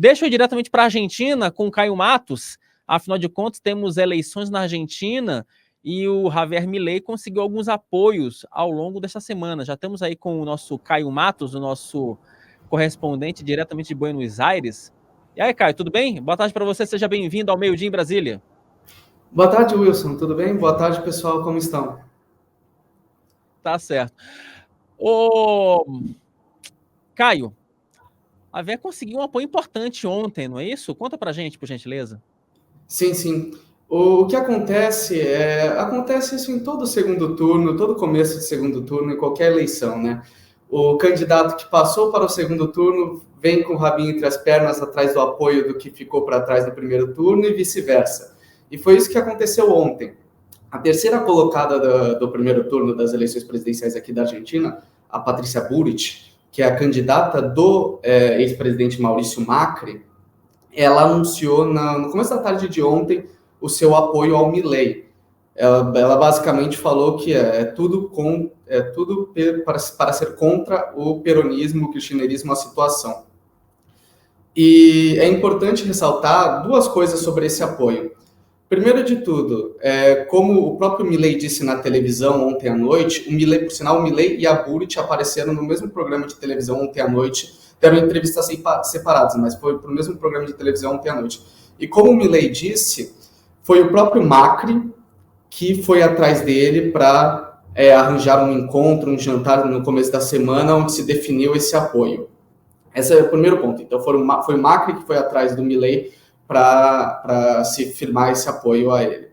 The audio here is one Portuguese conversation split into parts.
Deixa eu ir diretamente para a Argentina com o Caio Matos. Afinal de contas, temos eleições na Argentina e o Javier Milei conseguiu alguns apoios ao longo dessa semana. Já estamos aí com o nosso Caio Matos, o nosso correspondente diretamente de Buenos Aires. E aí, Caio, tudo bem? Boa tarde para você, seja bem-vindo ao Meio Dia em Brasília. Boa tarde, Wilson. Tudo bem? Boa tarde, pessoal. Como estão? Tá certo. Ô, Caio, a VE conseguiu um apoio importante ontem, não é isso? Conta pra gente, por gentileza. Sim, sim. O que acontece acontece isso em todo segundo turno, todo começo de segundo turno, em qualquer eleição, né? O candidato que passou para o segundo turno vem com o rabinho entre as pernas atrás do apoio do que ficou para trás no primeiro turno e vice-versa. E foi isso que aconteceu ontem. A terceira colocada do primeiro turno das eleições presidenciais aqui da Argentina, a Patrícia Bullrich, que é a candidata do ex-presidente Maurício Macri, ela anunciou no começo da tarde de ontem o seu apoio ao Milei. Ela basicamente falou que é tudo para ser contra o peronismo, o kirchnerismo, a situação. E é importante ressaltar duas coisas sobre esse apoio. Primeiro de tudo, como o próprio Milei disse na televisão ontem à noite, por sinal, o Milei e a Bullrich apareceram no mesmo programa de televisão ontem à noite, deram entrevistas separadas, mas foi para o mesmo programa de televisão ontem à noite. E como o Milei disse, foi o próprio Macri que foi atrás dele para arranjar um encontro, um jantar no começo da semana, onde se definiu esse apoio. Esse é o primeiro ponto. Então, foi o Macri que foi atrás do Milei para se firmar esse apoio a ele.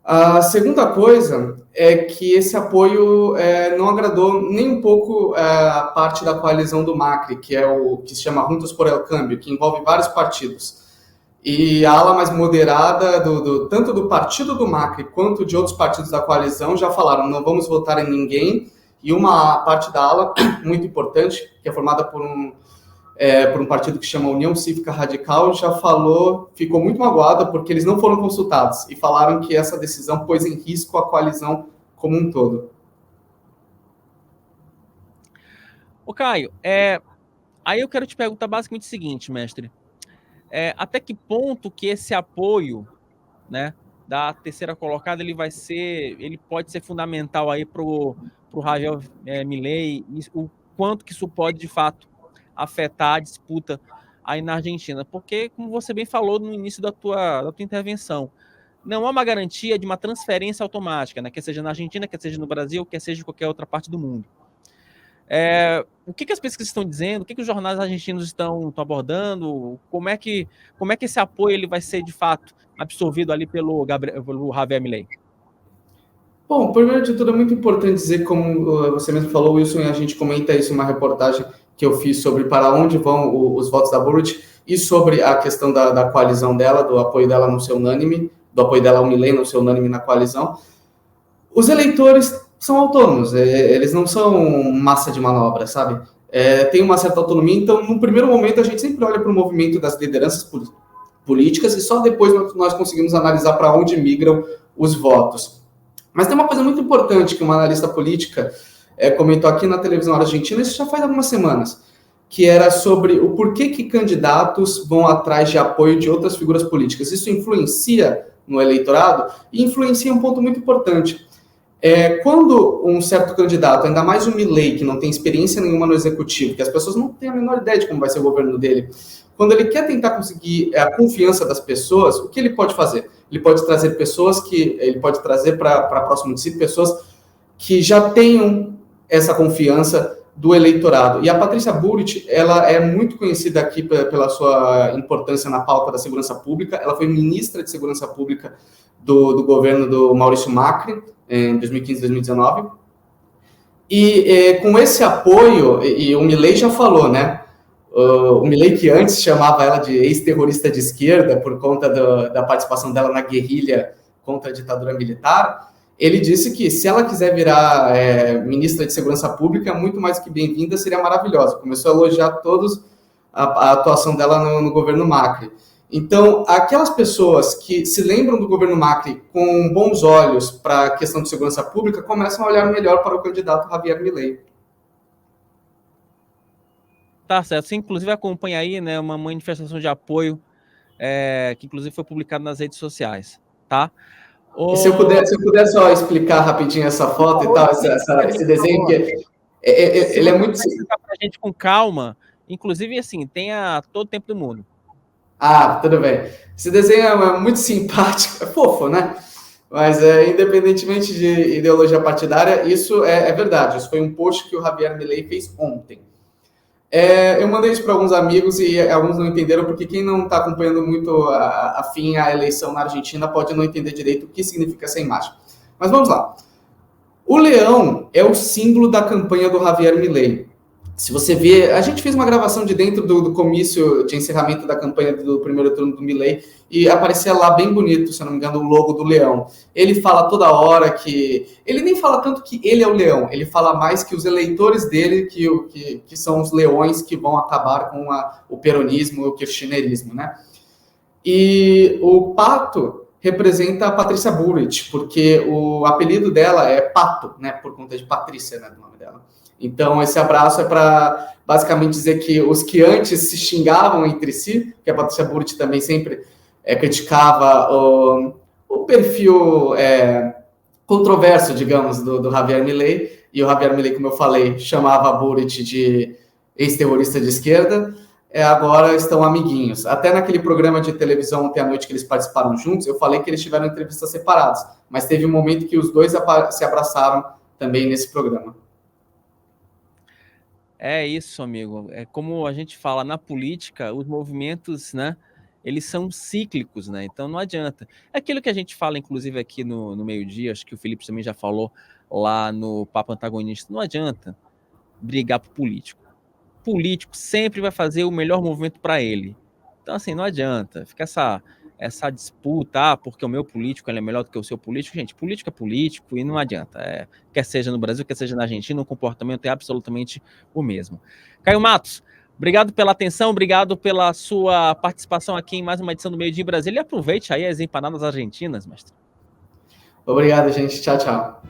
A segunda coisa é que esse apoio não agradou nem um pouco a parte da coalizão do Macri, que é o que se chama Juntos por el Cambio, que envolve vários partidos. E a ala mais moderada, tanto do partido do Macri quanto de outros partidos da coalizão, já falaram, não vamos votar em ninguém. E uma parte da ala, muito importante, que é formada por um partido que chama União Cívica Radical, já ficou muito magoada porque eles não foram consultados e falaram que essa decisão pôs em risco a coalizão como um todo. Ô, Caio, aí eu quero te perguntar basicamente o seguinte, mestre. Até que ponto que esse apoio, né, da terceira colocada, ele pode ser fundamental aí pro Javier Milei, o quanto que isso pode, de fato, afetar a disputa aí na Argentina? Porque, como você bem falou no início da tua intervenção, não há uma garantia de uma transferência automática, né? Quer seja na Argentina, quer seja no Brasil, quer seja em qualquer outra parte do mundo. O que as pesquisas estão dizendo? O que os jornais argentinos estão abordando? Como é que esse apoio ele vai ser, de fato, absorvido ali pelo Javier Milei? Bom, primeiro de tudo, é muito importante dizer, como você mesmo falou, Wilson, e a gente comenta isso em uma reportagem que eu fiz sobre para onde vão os votos da Bullrich e sobre a questão da coalizão dela, do apoio dela não ser unânime, do apoio dela ao Milei não ser unânime na coalizão. Os eleitores são autônomos, eles não são massa de manobra, sabe? Tem uma certa autonomia, então, no primeiro momento, a gente sempre olha para o movimento das lideranças políticas e só depois nós conseguimos analisar para onde migram os votos. Mas tem uma coisa muito importante que uma analista política comentou aqui na televisão argentina, isso já faz algumas semanas, que era sobre o porquê que candidatos vão atrás de apoio de outras figuras políticas. Isso influencia no eleitorado e influencia um ponto muito importante. Quando um certo candidato, ainda mais o Milei, que não tem experiência nenhuma no executivo, que as pessoas não têm a menor ideia de como vai ser o governo dele, quando ele quer tentar conseguir a confiança das pessoas, o que ele pode fazer? Ele pode trazer para próximo de si pessoas que já tenham essa confiança do eleitorado. E a Patrícia Bullrich, ela é muito conhecida aqui pela sua importância na pauta da segurança pública. Ela foi ministra de segurança pública do governo do Maurício Macri, em 2015, 2019. E com esse apoio, e o Milei já falou, né? O Milei, que antes chamava ela de ex-terrorista de esquerda por conta da participação dela na guerrilha contra a ditadura militar, ele disse que se ela quiser virar ministra de Segurança Pública, muito mais que bem-vinda, seria maravilhosa. Começou a elogiar todos a atuação dela no governo Macri. Então, aquelas pessoas que se lembram do governo Macri com bons olhos para a questão de segurança pública começam a olhar melhor para o candidato Javier Milei. Tá certo. Você, inclusive, acompanha aí, né, uma manifestação de apoio, que, inclusive, foi publicada nas redes sociais, tá? E se eu puder só explicar rapidinho essa foto e tal, esse desenho, porque Se ele é você muito... puder explicar pra gente com calma, inclusive, assim, tenha todo o tempo do mundo. Ah, tudo bem. Esse desenho é muito simpático, é fofo, né? Mas, independentemente de ideologia partidária, isso é verdade. Isso foi um post que o Javier Milei fez ontem. Eu mandei isso para alguns amigos e alguns não entenderam, porque quem não está acompanhando muito afim a eleição na Argentina pode não entender direito o que significa essa imagem. Mas vamos lá. O leão é o símbolo da campanha do Javier Milei. Se você vê, a gente fez uma gravação de dentro do comício de encerramento da campanha do primeiro turno do Milei e aparecia lá bem bonito, se eu não me engano, o logo do leão. Ele fala toda hora que... Ele nem fala tanto que ele é o leão, ele fala mais que os eleitores dele que são os leões que vão acabar com o peronismo e o kirchnerismo, né? E o pato representa a Patrícia Bullrich, porque o apelido dela é Pato, né, por conta de Patrícia, né, do nome dela. Então, esse abraço é para basicamente dizer que os que antes se xingavam entre si, que a Patrícia Bullrich também sempre criticava o perfil controverso, digamos, do Javier Milei, e o Javier Milei, como eu falei, chamava a Bullrich de ex-terrorista de esquerda, agora estão amiguinhos. Até naquele programa de televisão ontem à noite que eles participaram juntos, eu falei que eles tiveram entrevistas separadas, mas teve um momento que os dois se abraçaram também nesse programa. É isso, amigo. É como a gente fala, na política, os movimentos, né, eles são cíclicos, né? Então não adianta. É aquilo que a gente fala, inclusive, aqui no meio-dia, acho que o Felipe também já falou lá no Papo Antagonista, não adianta brigar por político. Político sempre vai fazer o melhor movimento para ele. Então, assim, não adianta. Fica essa disputa, porque o meu político ele é melhor do que o seu político. Gente, político é político e não adianta. Quer seja no Brasil, quer seja na Argentina, o comportamento é absolutamente o mesmo. Caio Matos, obrigado pela atenção, obrigado pela sua participação aqui em mais uma edição do Meio Dia em Brasília. E aproveite aí as empanadas argentinas, mestre. Obrigado, gente. Tchau, tchau.